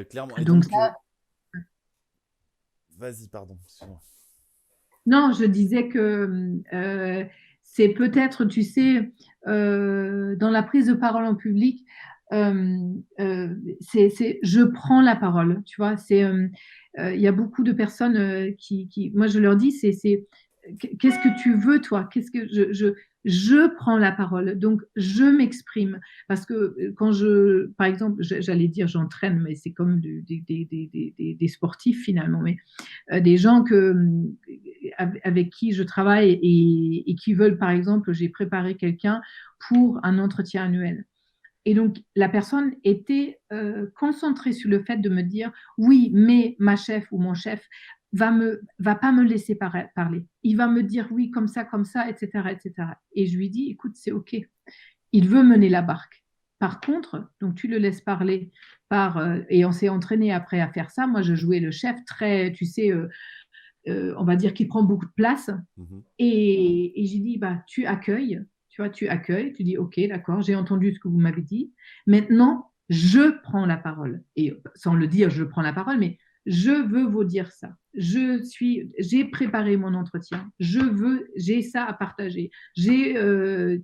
Clairement. Et Donc donc, ça, vas-y, pardon. Excuse-moi. non, je disais que c'est peut-être, tu sais, dans la prise de parole en public, euh, je prends la parole, tu vois. Il y a beaucoup de personnes moi je leur dis, qu'est-ce que tu veux, toi? Qu'est-ce que je prends la parole, donc je m'exprime. Parce que par exemple, j'allais dire j'entraîne, mais c'est comme des sportifs finalement, mais des gens avec qui je travaille et qui veulent, par exemple, j'ai préparé quelqu'un pour un entretien annuel. Et donc, la personne était concentrée sur le fait de me dire, oui, mais ma chef ou mon chef va pas me laisser parler. Il va me dire oui, comme ça, etc., etc. Et je lui dis, écoute, c'est OK. Il veut mener la barque. Par contre, donc tu le laisses parler et on s'est entraîné après à faire ça. Moi, je jouais le chef très, tu sais, on va dire qu'il prend beaucoup de place. Mhm. Et j'ai dit, bah, tu accueilles, tu vois, tu dis, OK, d'accord, j'ai entendu ce que vous m'avez dit. Maintenant, je prends la parole. Et sans le dire, je prends la parole, mais je veux vous dire ça. J'ai préparé mon entretien. J'ai ça à partager. Tu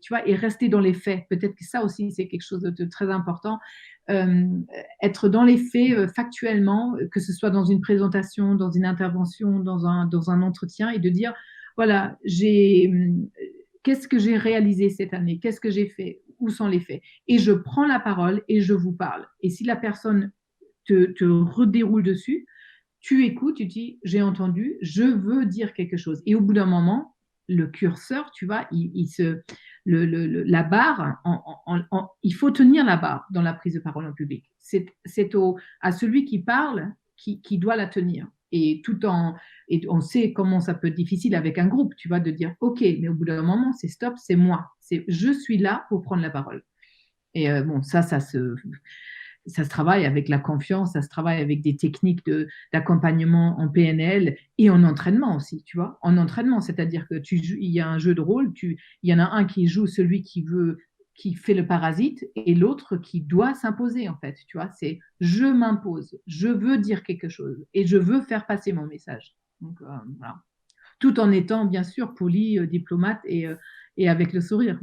vois, et rester dans les faits. Peut-être que ça aussi, c'est quelque chose de très important. Euh, Être dans les faits factuellement, que ce soit dans une présentation, dans une intervention, dans un entretien, et de dire, voilà, qu'est-ce que j'ai réalisé cette année? Qu'est-ce que j'ai fait? Où sont les faits? Et je prends la parole et je vous parle. Et si la personne te redéroule dessus, tu écoutes, tu dis, j'ai entendu, je veux dire quelque chose. Et au bout d'un moment, le curseur, tu vois, la barre, il faut tenir la barre dans la prise de parole en public. C'est à celui qui parle qui doit la tenir. Et on sait comment ça peut être difficile avec un groupe, tu vois, de dire, OK, mais au bout d'un moment, c'est stop, c'est moi. Je suis là pour prendre la parole. Et bon, ça se travaille avec la confiance, ça se travaille avec des techniques d'accompagnement en PNL et en entraînement aussi, tu vois. En entraînement, c'est-à-dire que il y a un jeu de rôle, il y en a un qui joue celui qui fait le parasite et l'autre qui doit s'imposer, en fait, tu vois. C'est je m'impose, je veux dire quelque chose et je veux faire passer mon message. Donc, voilà. Tout en étant, bien sûr, poli, diplomate et avec le sourire.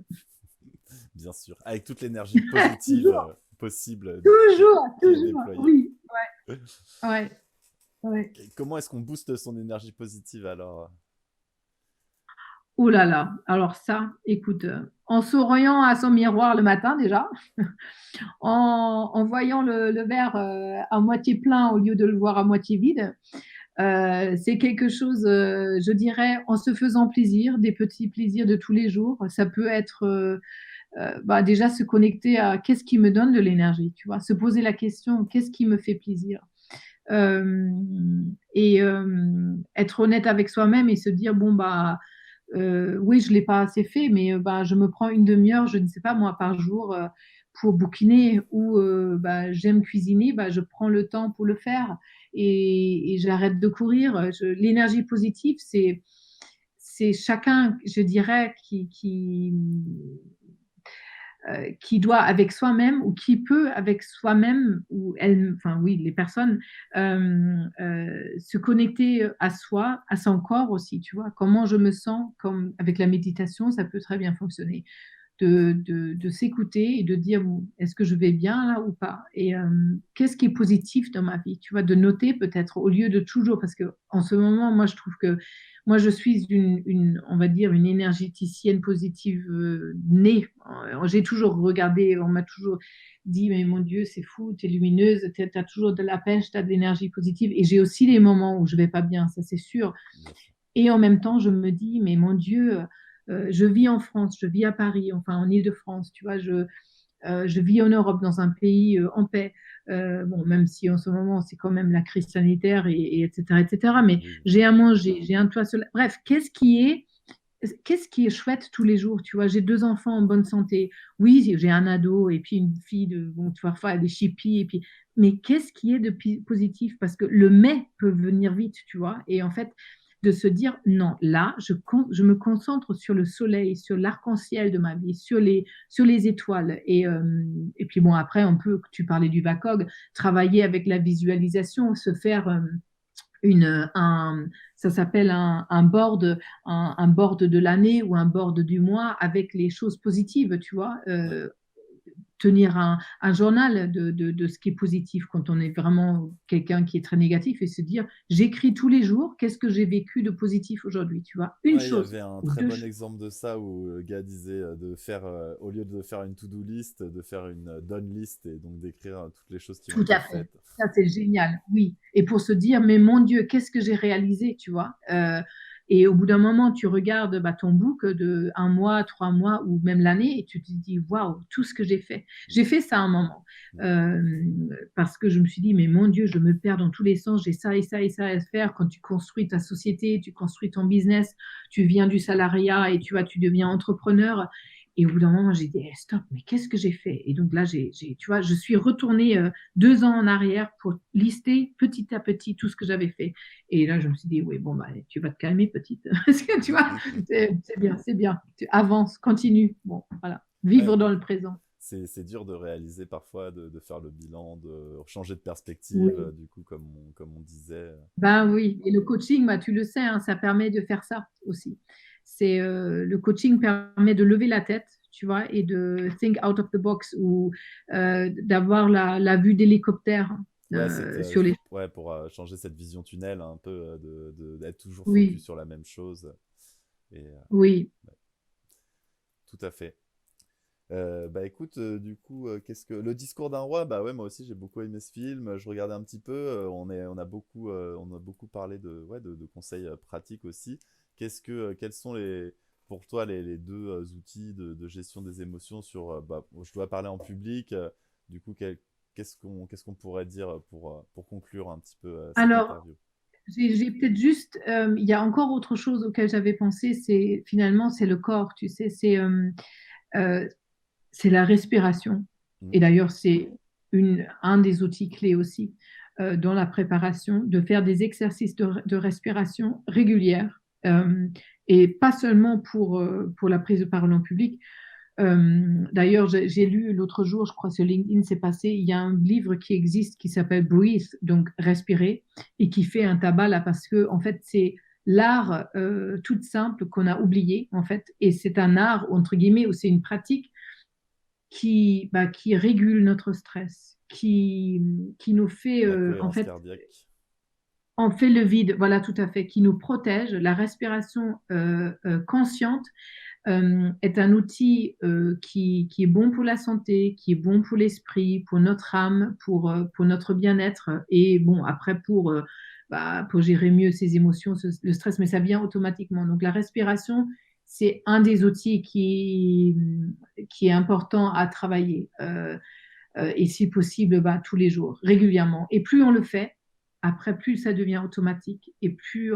Bien sûr. Avec toute l'énergie positive Toujours, possible qui est toujours, déployée. oui, ouais, ouais. Ouais. Comment est-ce qu'on booste son énergie positive alors? Ouh là là, alors ça, écoute, en souriant à son miroir le matin déjà, en voyant le verre à moitié plein au lieu de le voir à moitié vide, c'est quelque chose, je dirais, en se faisant plaisir, des petits plaisirs de tous les jours. Ça peut être bah, déjà se connecter à qu'est-ce qui me donne de l'énergie, tu vois, se poser la question, qu'est-ce qui me fait plaisir? Et être honnête avec soi-même et se dire, bon, bah, oui, je ne l'ai pas assez fait, mais bah, je me prends une demi-heure, je ne sais pas moi, par jour pour bouquiner ou bah, j'aime cuisiner, bah, je prends le temps pour le faire et j'arrête de courir. L'énergie positive, c'est chacun, je dirais, qui doit avec soi-même ou qui peut avec soi-même ou elle, enfin oui, les personnes se connecter à soi, à son corps aussi, tu vois. Comment je me sens, comme avec la méditation, ça peut très bien fonctionner. de s'écouter et de dire, bon, est-ce que je vais bien là ou pas? Et qu'est-ce qui est positif dans ma vie? Tu vois, de noter peut-être au lieu de toujours, parce que en ce moment, moi, je trouve que moi, je suis on va dire, une énergéticienne positive née. J'ai toujours regardé, on m'a toujours dit, mais mon Dieu, c'est fou, tu es lumineuse, tu as toujours de la pêche, tu as de l'énergie positive. Et j'ai aussi les moments où je vais pas bien, ça c'est sûr. Bien sûr. Et en même temps, je me dis, mais mon Dieu, je vis en France, je vis à Paris, enfin en Île-de-France, tu vois, je vis en Europe, dans un pays en paix. Bon, même si en ce moment, c'est quand même la crise sanitaire, et etc., etc. Mais Oui, j'ai à manger, j'ai un toit sur la... Bref, qu'est-ce qui est chouette tous les jours, tu vois? J'ai 2 enfants en bonne santé. Oui, j'ai un ado et puis une fille de, bon, tu vois, parfois elle a des chippies et puis, mais qu'est-ce qui est de positif? Parce que le mais peut venir vite, tu vois. Et en fait, de se dire non, là, je me concentre sur le soleil, sur l'arc-en-ciel de ma vie, sur les étoiles. Et puis bon, après, on peut, tu parlais du VACOG, travailler avec la visualisation, se faire une, un, ça s'appelle un board de l'année ou un board du mois avec les choses positives, tu vois. ouais. Tenir un journal de ce qui est positif quand on est vraiment quelqu'un qui est très négatif, et se dire, j'écris tous les jours, qu'est-ce que j'ai vécu de positif aujourd'hui, tu vois. Une Ouais, il y chose avait un ou très deux bon choses. exemple de ça où le gars disait de faire, au lieu de faire une to-do list, de faire une done list et donc d'écrire toutes les choses qui ont Tout été à fait. faites. Ça, c'est génial, oui. Et pour se dire, mais mon Dieu, qu'est-ce que j'ai réalisé, tu vois. Et au bout d'un moment, tu regardes ton book de 1 mois, 3 mois ou même l'année, et tu te dis, waouh, tout ce que j'ai fait. Mm, J'ai fait ça un moment, mm. parce que je me suis dit, mais mon Dieu, je me perds dans tous les sens, j'ai ça et ça et ça à faire. Quand tu construis ta société, tu construis ton business, tu viens du salariat et tu vois, tu deviens entrepreneur. Et au bout d'un moment, j'ai dit, eh, stop, mais qu'est-ce que j'ai fait? Et donc là, tu vois, je suis retournée 2 ans en arrière pour lister petit à petit tout ce que j'avais fait. Et là, je me suis dit, oui, bon, bah, tu vas te calmer, petite. Parce que tu vois, c'est bien, c'est bien. Tu avances, continue. Bon, voilà. Ouais, Vivre dans le présent. c'est dur de réaliser parfois, de faire le bilan, de changer de perspective, Oui. du coup, comme on disait. Ben oui. Et le coaching, bah, tu le sais, hein, ça permet de faire ça aussi. Le coaching permet de lever la tête, tu vois, et de think out of the box, ou d'avoir la vue d'hélicoptère Ouais, sur les... ouais, pour changer cette vision tunnel un peu, d'être toujours focus Oui, sur la même chose. Et oui. ouais, tout à fait. Bah écoute, du coup, qu'est-ce que le discours d'un roi? Bah ouais, moi aussi j'ai beaucoup aimé ce film. Je regardais un petit peu. On a beaucoup parlé ouais, de conseils pratiques aussi. Quels sont pour toi les deux outils de gestion des émotions bah, je dois parler en public. Du coup, qu'est-ce qu'on pourrait dire pour conclure un petit peu cette Alors, interview? j'ai peut-être juste, il y a encore autre chose auquel j'avais pensé, c'est finalement, c'est le corps, tu sais, euh, c'est la respiration. Mm. Et d'ailleurs, c'est un des outils clés aussi dans la préparation, de faire des exercices de respiration régulière, et pas seulement pour la prise de parole en public. D'ailleurs, j'ai lu l'autre jour, je crois sur LinkedIn, c'est passé, il y a un livre qui existe qui s'appelle Breathe, donc respirer, et qui fait un tabac là, parce que en fait, c'est l'art toute simple qu'on a oublié, en fait, et c'est un art, entre guillemets, ou c'est une pratique qui régule notre stress, qui nous fait, La en cohérence fait, cardiaque. on fait le vide, voilà, tout à fait, qui nous protège. La respiration consciente est un outil qui est bon pour la santé, qui est bon pour l'esprit, pour notre âme, pour notre bien-être, et bon, après, pour gérer mieux ses émotions, le stress, mais ça vient automatiquement. Donc la respiration, c'est un des outils qui est important à travailler, et si possible, bah, tous les jours, régulièrement. Et plus on le fait, après, plus ça devient automatique, et plus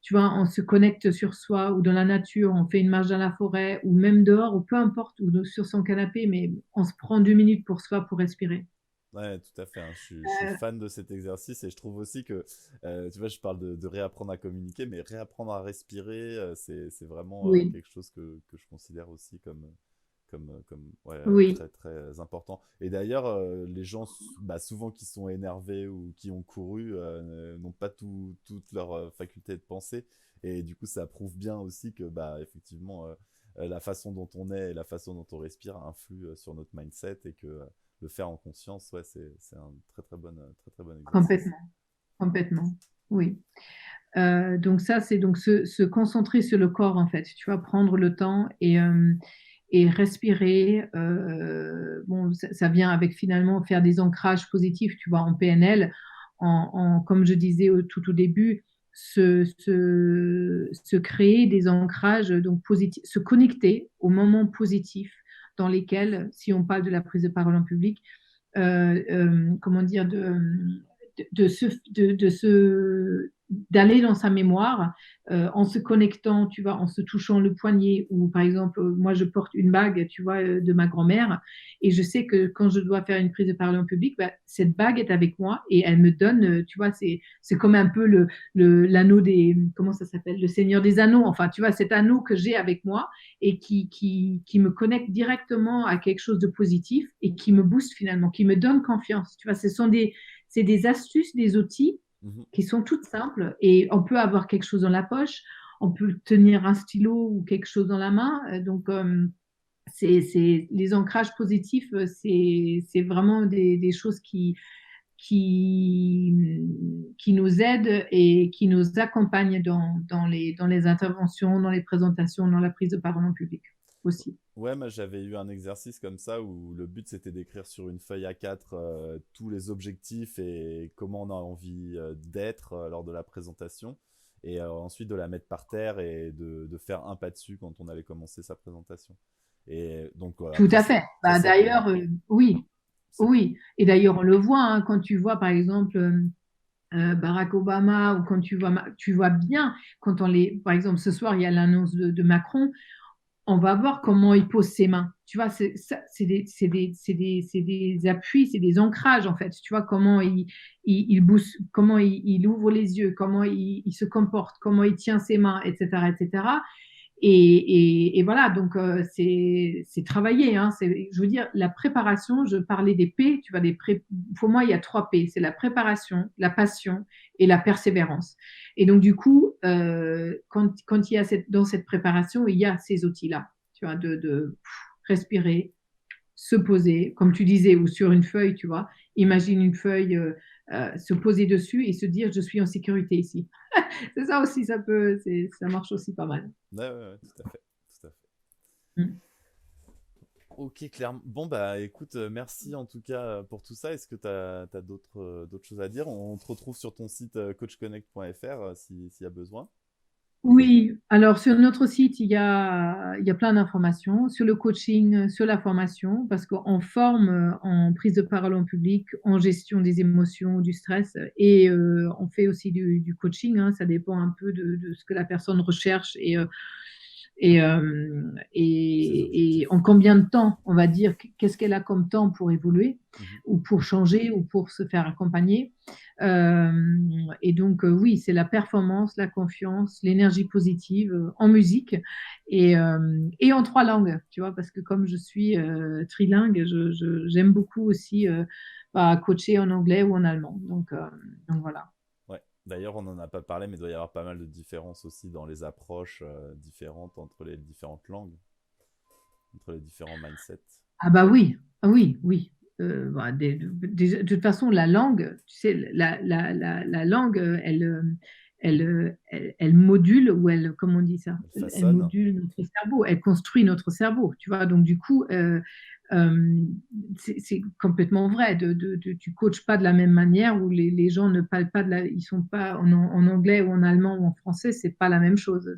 tu vois, on se connecte sur soi, ou dans la nature, on fait une marche dans la forêt, ou même dehors, ou peu importe, ou sur son canapé, mais on se prend 2 minutes pour soi, pour respirer. Ouais, tout à fait, hein. Je suis fan de cet exercice et je trouve aussi que, tu vois, je parle de réapprendre à communiquer, mais réapprendre à respirer, c'est vraiment Oui, quelque chose que je considère aussi comme ouais, oui, très très important. Et d'ailleurs, les gens, bah, souvent qui sont énervés ou qui ont couru, n'ont pas toute leur faculté de penser. Et du coup, ça prouve bien aussi que, bah, effectivement, la façon dont on est et la façon dont on respire influe sur notre mindset et que le faire en conscience, ouais, c'est un très bon exercice. Complètement, complètement. Oui. Donc ça, c'est donc se concentrer sur le corps, en fait. Tu vas prendre le temps et respirer. Bon, ça vient avec finalement faire des ancrages positifs, tu vois, en PNL, comme je disais tout au début, se créer des ancrages donc positifs, se connecter aux moments positifs dans lesquels, si on parle de la prise de parole en public, comment dire, de se, de se, d'aller dans sa mémoire en se connectant, tu vois, en se touchant le poignet, ou par exemple, moi je porte une bague, tu vois, de ma grand-mère, et je sais que quand je dois faire une prise de parole en public, bah, cette bague est avec moi et elle me donne, tu vois, c'est comme un peu l'anneau des, comment ça s'appelle, le Seigneur des Anneaux, enfin, tu vois, cet anneau que j'ai avec moi et qui me connecte directement à quelque chose de positif et qui me booste finalement, qui me donne confiance. Tu vois, c'est des astuces, des outils Mhm. qui sont toutes simples et on peut avoir quelque chose dans la poche, on peut tenir un stylo ou quelque chose dans la main. Donc, les ancrages positifs, c'est vraiment des choses qui nous aident et qui nous accompagnent dans les interventions, dans les présentations, dans la prise de parole en public aussi. Ouais, moi j'avais eu un exercice comme ça où le but c'était d'écrire sur une feuille A4 tous les objectifs et comment on a envie d'être lors de la présentation et ensuite de la mettre par terre et de faire un pas dessus quand on allait commencer sa présentation. Et donc Tout après, à fait. ça Bah, c'est pour... d'ailleurs, oui, c'est- oui. Et d'ailleurs, on le voit hein, quand tu vois, par exemple, Barack Obama ou quand tu vois bien, quand par exemple, ce soir, il y a l'annonce de Macron, on va voir comment il pose ses mains. Tu vois, c'est des appuis, c'est des ancrages en fait. Tu vois comment il bouge, comment il ouvre les yeux, comment il se comporte, comment il tient ses mains, etc., etc. Et voilà, donc c'est travaillé. Hein, je veux dire, la préparation, je parlais des P, tu vois, pour moi, il y a 3 P. C'est la préparation, la passion et la persévérance. Et donc, du coup, quand il y a dans cette préparation, il y a ces outils-là, tu vois, de respirer, se poser, comme tu disais, ou sur une feuille, tu vois. Imagine une feuille, se poser dessus et se dire, je suis en sécurité ici. C'est ça aussi, ça marche aussi pas mal. Ouais, ouais, ouais, tout à fait. Tout à fait. Mm. Ok, Claire. Bon, bah écoute, merci en tout cas pour tout ça. Est-ce que tu as, d'autres choses à dire? On te retrouve sur ton site coachconnect.fr s'il y a besoin. Oui, alors sur notre site, il y a plein d'informations sur le coaching, sur la formation, parce qu'on forme en prise de parole en public, en gestion des émotions, du stress, et on fait aussi du coaching, hein, ça dépend un peu de ce que la personne recherche Ses et objectifs. en combien de temps, on va dire, qu'est-ce qu'elle a comme temps pour évoluer Mhm. ou pour changer ou pour se faire accompagner. Euh, et donc, oui, c'est la performance, la confiance, l'énergie positive en musique et en 3 langues, tu vois, parce que comme je suis trilingue, j'aime beaucoup aussi coacher en anglais ou en allemand. Donc voilà. Ouais. D'ailleurs, on n'en a pas parlé, mais il doit y avoir pas mal de différences aussi dans les approches différentes entre les différentes langues, entre les différents mindsets. Ah bah oui, ah oui, oui. De toute façon, la langue, tu sais, la langue, elle module ou comment on dit ça? Elle Elle façonne. module notre cerveau, elle construit notre cerveau, tu vois. Donc du coup, euh, c'est complètement vrai. Tu coaches pas de la même manière où les gens ne parlent pas ils sont pas en anglais ou en allemand ou en français, c'est pas la même chose.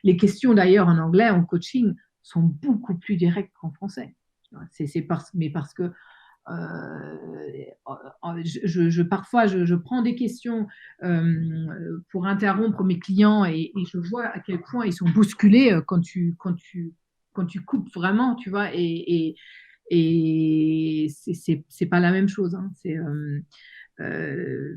Les questions d'ailleurs en anglais en coaching sont beaucoup plus directes qu'en français. Mais parce que parfois je prends des questions pour interrompre mes clients et je vois à quel point ils sont bousculés quand tu coupes vraiment, tu vois, et c'est pas la même chose. Hein. Euh,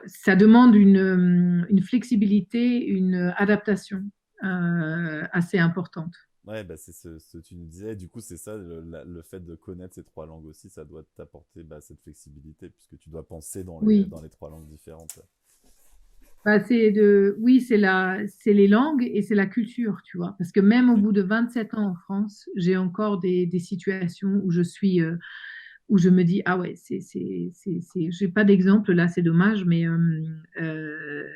Ça demande une flexibilité, une adaptation assez importante. Ouais, bah, c'est ce que tu nous disais. Du coup, c'est ça, le fait de connaître ces trois langues aussi, ça doit t'apporter bah, cette flexibilité, puisque tu dois penser Oui. dans les trois langues différentes. Bah, oui, c'est les langues et c'est la culture, tu vois. Parce que même au bout de 27 ans en France, j'ai encore des situations où je me dis, ah ouais, j'ai pas d'exemple là, c'est dommage, mais euh,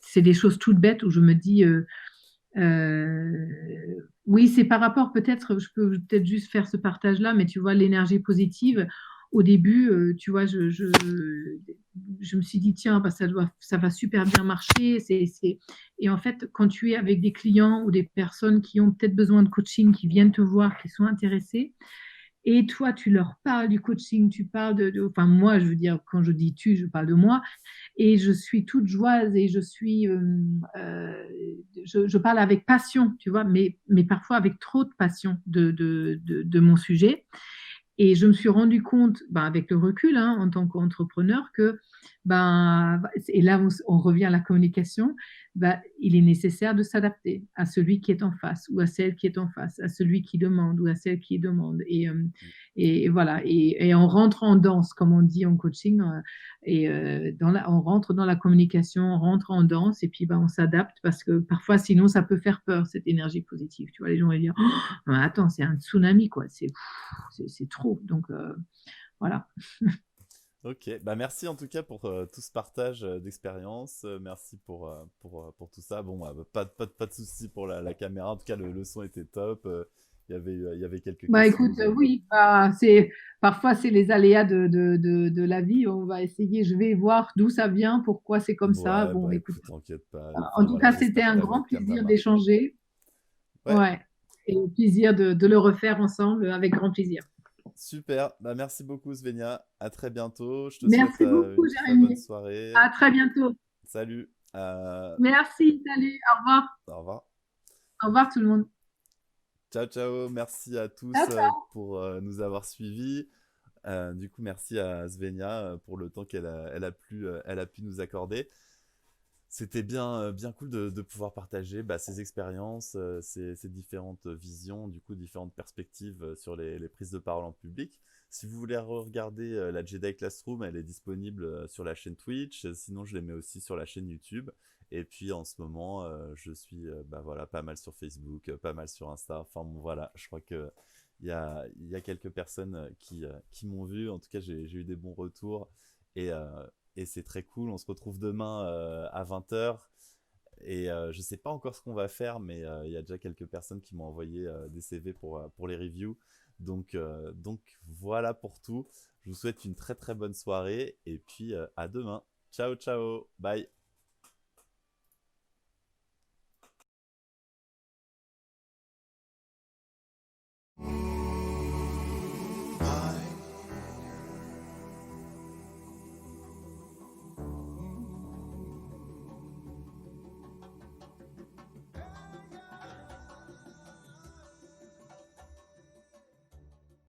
c'est des choses toutes bêtes où je me dis, euh, oui, c'est par rapport peut-être, je peux peut-être juste faire ce partage-là, mais tu vois, l'énergie positive, au début, tu vois, je me suis dit, tiens, bah, ça va super bien marcher. Et en fait, quand tu es avec des clients ou des personnes qui ont peut-être besoin de coaching, qui viennent te voir, qui sont intéressés, et toi, tu leur parles du coaching, tu parles enfin, moi, je veux dire, quand je dis tu, je parle de moi, et je suis toute joyeuse et euh, je parle avec passion, tu vois, mais parfois avec trop de passion de mon sujet. Et je me suis rendu compte, ben, avec le recul, hein, en tant qu'entrepreneur, que, ben, et là on revient à la communication, ben, il est nécessaire de s'adapter à celui qui est en face ou à celle qui est en face, à celui qui demande ou à celle qui demande. Et voilà, et on rentre en danse, comme on dit en coaching, on rentre dans la communication, on rentre en danse et puis ben, on s'adapte parce que parfois, sinon, ça peut faire peur, cette énergie positive. Tu vois, les gens vont dire, oh, attends, c'est un tsunami, quoi. C'est trop. Donc, voilà. Ok, bah merci en tout cas pour tout ce partage d'expérience. Merci pour tout ça. Bon, pas de souci pour la caméra. En tout cas, le son était top. Il y avait quelques Bah questions. écoute, oui, bah, parfois c'est les aléas de la vie. On va essayer, je vais voir d'où ça vient, pourquoi c'est comme ça. Ouais, Bon, bah écoute, écoute, t'inquiète pas. en Enfin tout voilà, cas, c'était j'espère que un ta grand webcam va plaisir marcher. d'échanger. Ouais, Ouais. Et au plaisir de le refaire ensemble avec grand plaisir. super. Bah merci beaucoup Svenja. À très bientôt. Je te souhaite Merci beaucoup, une très bonne Jérémy. soirée. À très bientôt. Salut. Merci, salut, au revoir. Au revoir. Au revoir tout le monde. Ciao, ciao. Merci à tous Ciao, ciao. pour nous avoir suivis. Du coup, merci à Svenja pour le temps elle a pu nous accorder. C'était bien cool de pouvoir partager ses expériences, ses différentes visions, du coup, différentes perspectives sur les prises de parole en public. Si vous voulez regarder la Jedi Classroom, elle est disponible sur la chaîne Twitch. Sinon, je les mets aussi sur la chaîne YouTube. Et puis, en ce moment, je suis voilà, pas mal sur Facebook, pas mal sur Insta. Enfin, bon, voilà, je crois que il y a quelques personnes qui m'ont vu. En tout cas, j'ai eu des bons retours. Et, euh, et c'est très cool. On se retrouve demain à 20h. Et je sais pas encore ce qu'on va faire, mais il y a déjà quelques personnes qui m'ont envoyé des CV pour les reviews. Donc voilà pour tout. Je vous souhaite une très très bonne soirée et puis à demain. Ciao ciao, bye.